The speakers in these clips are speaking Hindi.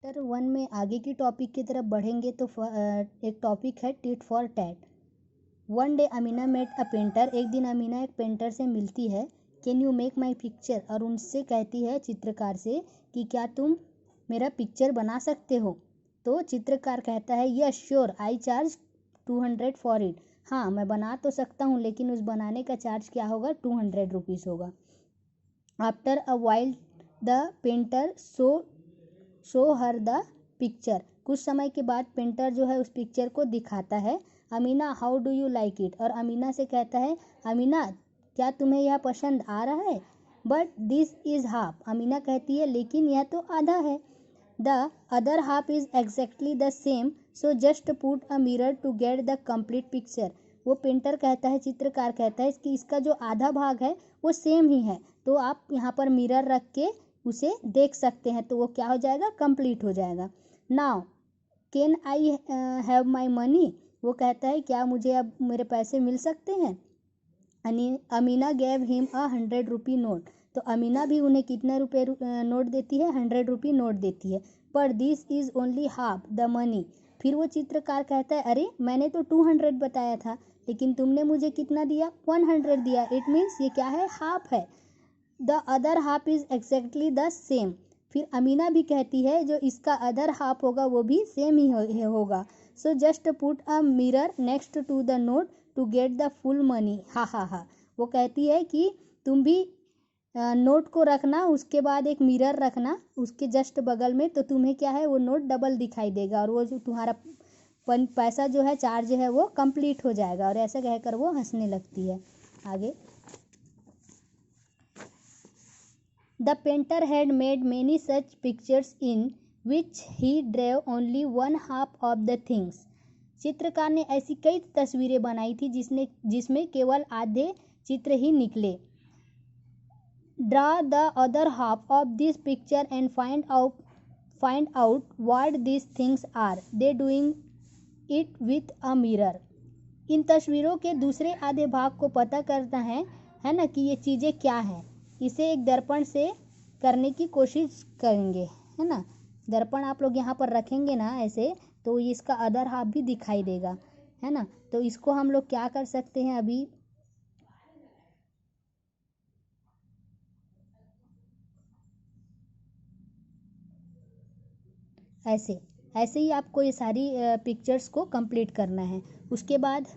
चैप्टर 1 में आगे की टॉपिक की तरफ बढ़ेंगे तो एक टॉपिक है tit for tat. One day Amina met a painter. एक दिन अमीना एक पेंटर से मिलती है। Can you make my picture. और उनसे कहती है चित्रकार से कि क्या तुम मेरा पिक्चर बना सकते हो। तो चित्रकार कहता है yes sure I charge 200 for it. हाँ मैं बना तो सकता हूँ लेकिन उस बनाने का चार्ज क्या होगा, 200 रुपीज़ होगा। After a while the painter show her the picture. कुछ समय के बाद पेंटर जो है उस पिक्चर को दिखाता है। Amina how do you like it. और अमीना से कहता है अमीना क्या तुम्हें यह पसंद आ रहा है। But this is half. Amina कहती है लेकिन यह तो आधा है। The other half is exactly the same so just put a mirror to get the complete picture. वो पेंटर कहता है, चित्रकार कहता है कि इसका जो आधा भाग है वो सेम ही है, तो आप यहाँ पर मिरर रख के उसे देख सकते हैं तो वो क्या हो जाएगा, कंप्लीट हो जाएगा। Now can I have my money. वो कहता है क्या मुझे अब मेरे पैसे मिल सकते हैं। Amina gave him a 100 rupee note. तो अमीना भी उन्हें कितने रुपये नोट देती है, 100 रुपी नोट देती है। पर this is only half the money. फिर वो चित्रकार कहता है अरे मैंने तो 200 बताया था लेकिन तुमने मुझे कितना दिया, 100 दिया। इट मीन्स ये क्या है, हाफ है। The other half is exactly the same. फिर अमीना भी कहती है जो इसका अदर हाफ होगा वो भी सेम ही होगा। So just put a mirror next to the note to get the full money. हा हा हा। वो कहती है कि तुम भी नोट को रखना, उसके बाद एक मिरर रखना उसके जस्ट बगल में, तो तुम्हें क्या है वो नोट डबल दिखाई देगा और वो जो तुम्हारा पैसा जो है, चार्ज है, वो कंप्लीट हो जाएगा। और ऐसे कहकर वो हंसने लगती है। आगे The painter had made many such pictures in which he drew only one half of the things. चित्रकार ने ऐसी कई तस्वीरें बनाई थी जिसमें केवल आधे चित्र ही निकले। Draw the other half of this picture and find out what these things are. They doing it with a mirror. इन तस्वीरों के दूसरे आधे भाग को पता करना है ना, कि ये चीज़ें क्या हैं। इसे एक दर्पण से करने की कोशिश करेंगे, है ना। दर्पण आप लोग यहाँ पर रखेंगे ना ऐसे, तो इसका अदर हाफ भी दिखाई देगा, है ना। तो इसको हम लोग क्या कर सकते हैं, अभी ऐसे ऐसे ही आपको ये सारी पिक्चर्स को कंप्लीट करना है। उसके बाद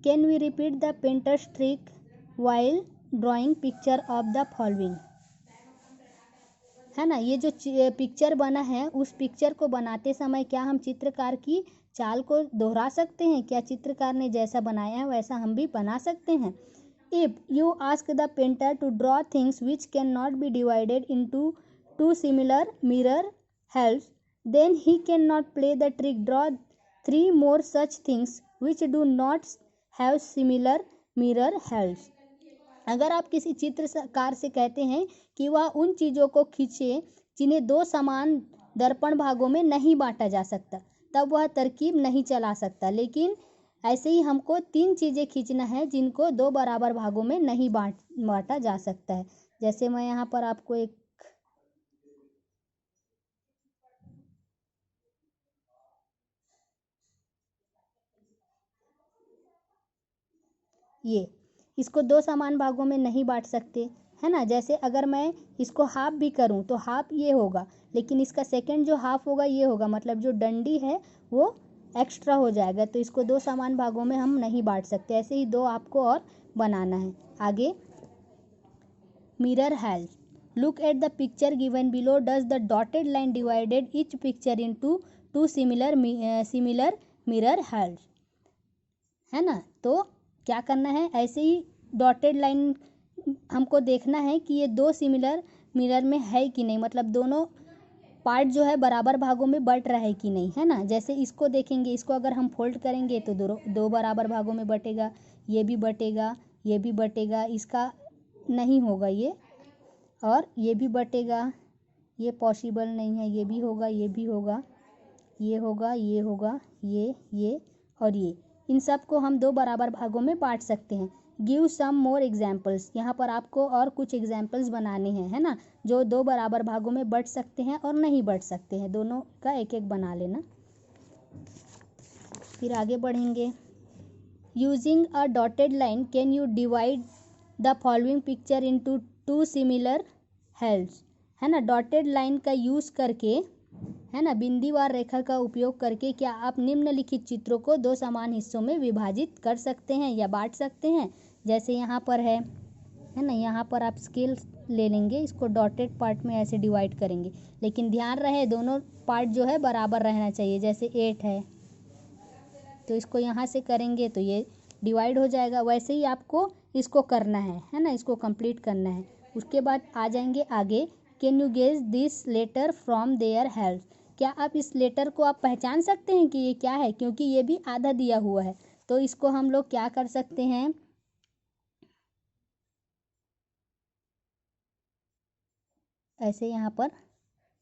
can we repeat the painter's trick while drawing picture of the following. है ना, ये जो पिक्चर बना है उस पिक्चर को बनाते समय क्या हम चित्रकार की चाल को दोहरा सकते हैं। क्या चित्रकार ने जैसा बनाया है वैसा हम भी बना सकते हैं। If you ask the painter to draw things which can not be divided into two similar mirror halves, then he can not play the trick. Draw 3 more such things which do not have similar mirror helps। अगर आप किसी चित्रकार से कहते हैं कि वह उन चीज़ों को खींचे जिन्हें दो समान दर्पण भागों में नहीं बांटा जा सकता, तब वह तरकीब नहीं चला सकता। लेकिन ऐसे ही हमको 3 चीज़ें खींचना है जिनको 2 बराबर भागों में नहीं बांटा जा सकता है। जैसे मैं यहाँ पर आपको एक इसको 2 समान भागों में नहीं बांट सकते, है ना। जैसे अगर मैं इसको हाफ भी करूं तो हाफ ये होगा, लेकिन इसका सेकंड जो हाफ होगा ये होगा, मतलब जो डंडी है वो एक्स्ट्रा हो जाएगा। तो इसको 2 समान भागों में हम नहीं बांट सकते। ऐसे ही 2 आपको और बनाना है। आगे mirror help. Look at the picture given below. Does the dotted line divided each picture into 2 similar mirror help, है ना। तो क्या करना है, ऐसे ही डॉटेड लाइन हमको देखना है कि ये 2 सिमिलर मिरर में है कि नहीं, मतलब दोनों पार्ट जो है बराबर भागों में बट रहा है कि नहीं, है ना। जैसे इसको देखेंगे, इसको अगर हम फोल्ड करेंगे तो दो बराबर भागों में बटेगा, ये भी बटेगा, ये भी बटेगा, इसका नहीं होगा ये, और ये भी बटेगा, ये पॉसिबल नहीं है, ये भी होगा, ये भी होगा, ये होगा, ये होगा, ये और ये, इन सब को हम 2 बराबर भागों में बांट सकते हैं। गिव सम मोर एग्जाम्पल्स, यहाँ पर आपको और कुछ एग्जाम्पल्स बनाने हैं, है ना, जो दो बराबर भागों में बंट सकते हैं और नहीं बंट सकते हैं, दोनों का एक एक बना लेना। फिर आगे बढ़ेंगे। Using a dotted line can you divide the following picture into two similar helps, है ना, डॉटेड लाइन का यूज़ करके, है ना, बिंदीवार रेखा का उपयोग करके क्या आप निम्नलिखित चित्रों को दो समान हिस्सों में विभाजित कर सकते हैं या बांट सकते हैं। जैसे यहाँ पर है ना, यहाँ पर आप स्केल ले लेंगे, इसको डॉटेड पार्ट में ऐसे डिवाइड करेंगे, लेकिन ध्यान रहे दोनों पार्ट जो है बराबर रहना चाहिए। जैसे 8 है तो इसको यहाँ से करेंगे तो ये डिवाइड हो जाएगा, वैसे ही आपको इसको करना है ना, इसको कंप्लीट करना है। उसके बाद आ जाएंगे आगे। Can you guess this letter from their half, क्या आप इस लेटर को आप पहचान सकते हैं कि ये क्या है, क्योंकि ये भी आधा दिया हुआ है। तो इसको हम लोग क्या कर सकते हैं, ऐसे यहाँ पर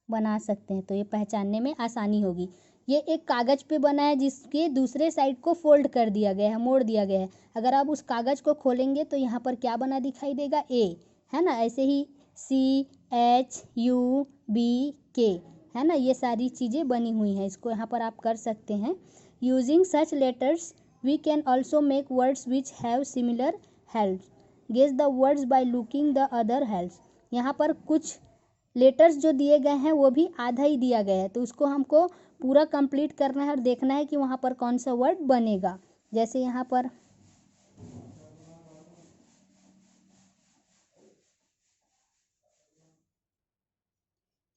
बना सकते हैं, तो ये पहचानने में आसानी होगी। ये एक कागज़ पे बना है जिसके दूसरे साइड को फोल्ड कर दिया गया है, मोड़ दिया गया है। अगर आप उस कागज़ को खोलेंगे तो यहाँ पर क्या बना दिखाई देगा, ए, है ना, ऐसे ही CHUBK, है ना, ये सारी चीज़ें बनी हुई हैं, इसको यहाँ पर आप कर सकते हैं। Using such letters we can also make words which have similar halves, guess the words by looking the other halves. यहाँ पर कुछ लेटर्स जो दिए गए हैं वो भी आधा ही दिया गया है, तो उसको हमको पूरा कंप्लीट करना है और देखना है कि वहाँ पर कौन सा वर्ड बनेगा। जैसे यहाँ पर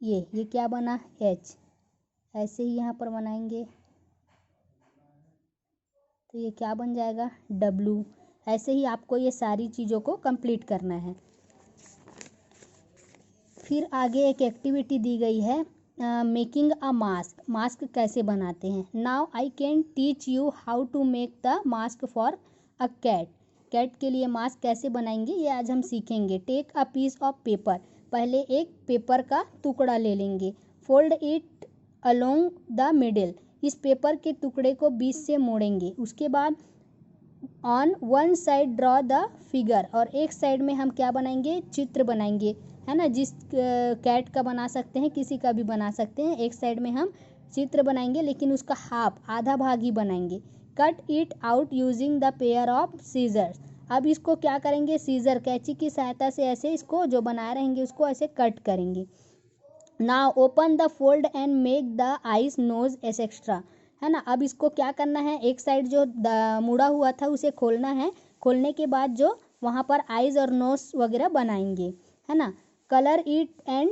ये क्या बना, H, ऐसे ही यहाँ पर बनाएंगे तो ये क्या बन जाएगा, W। ऐसे ही आपको ये सारी चीज़ों को कंप्लीट करना है। फिर आगे एक एक्टिविटी दी गई है, मेकिंग अ मास्क, मास्क कैसे बनाते हैं। Now I can teach you how to make the mask for a cat, cat के लिए मास्क कैसे बनाएंगे ये आज हम सीखेंगे। Take a piece of paper, पहले एक पेपर का टुकड़ा ले लेंगे। Fold it along the middle, इस पेपर के टुकड़े को बीच से मोड़ेंगे। उसके बाद on one side draw the figure, और एक साइड में हम क्या बनाएंगे, चित्र बनाएंगे, है ना, जिस कैट का बना सकते हैं, किसी का भी बना सकते हैं। एक साइड में हम चित्र बनाएंगे लेकिन उसका हाफ, आधा भाग ही बनाएंगे। Cut it out using the pair of scissors, अब इसको क्या करेंगे, सीजर, कैंची की सहायता से ऐसे इसको जो बना रहेंगे उसको ऐसे कट करेंगे। Now open the fold and make the eyes nose etcetera, है ना। अब इसको क्या करना है, एक साइड जो मुड़ा हुआ था उसे खोलना है, खोलने के बाद जो वहाँ पर आईज और नोज वगैरह बनाएंगे, है ना। Colour it and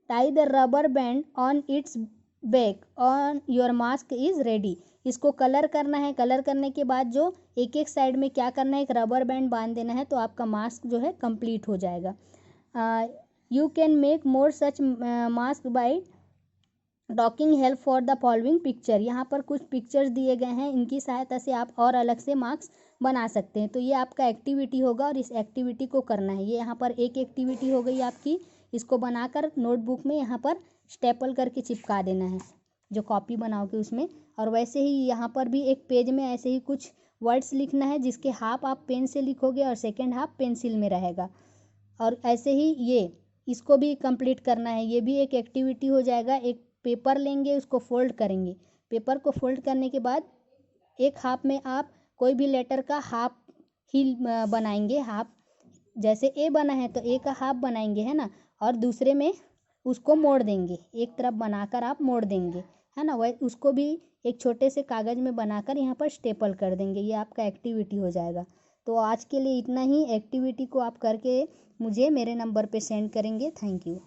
tie the rubber band on it's back on your mask is ready, इसको कलर करना है। कलर करने के बाद जो एक एक साइड में क्या करना है, एक रबर बैंड बांध देना है, तो आपका मास्क जो है कंप्लीट हो जाएगा। You can make more such mask by docking help for the following picture, यहाँ पर कुछ पिक्चर्स दिए गए हैं, इनकी सहायता से आप और अलग से मास्क बना सकते हैं। तो ये आपका एक्टिविटी होगा और इस एक्टिविटी को करना है। ये यहाँ पर एक एक्टिविटी हो गई आपकी, इसको बनाकर नोटबुक में यहाँ पर स्टेपल करके चिपका देना है जो कॉपी बनाओगे उसमें। और वैसे ही यहाँ पर भी एक पेज में ऐसे ही कुछ वर्ड्स लिखना है, जिसके हाफ आप पेन से लिखोगे और सेकेंड हाफ पेंसिल में रहेगा। और ऐसे ही ये इसको भी कंप्लीट करना है, ये भी एक एक्टिविटी हो जाएगा। एक पेपर लेंगे, उसको फोल्ड करेंगे, पेपर को फोल्ड करने के बाद एक हाफ में आप कोई भी लेटर का हाफ ही बनाएंगे, हाफ, जैसे ए बना है तो ए का हाफ बनाएंगे, है ना, और दूसरे में उसको मोड़ देंगे, एक तरफ बनाकर आप मोड़ देंगे, है ना। वह उसको भी एक छोटे से कागज़ में बनाकर यहाँ पर स्टेपल कर देंगे, ये आपका एक्टिविटी हो जाएगा। तो आज के लिए इतना ही, एक्टिविटी को आप करके मुझे मेरे नंबर पे सेंड करेंगे। Thank you.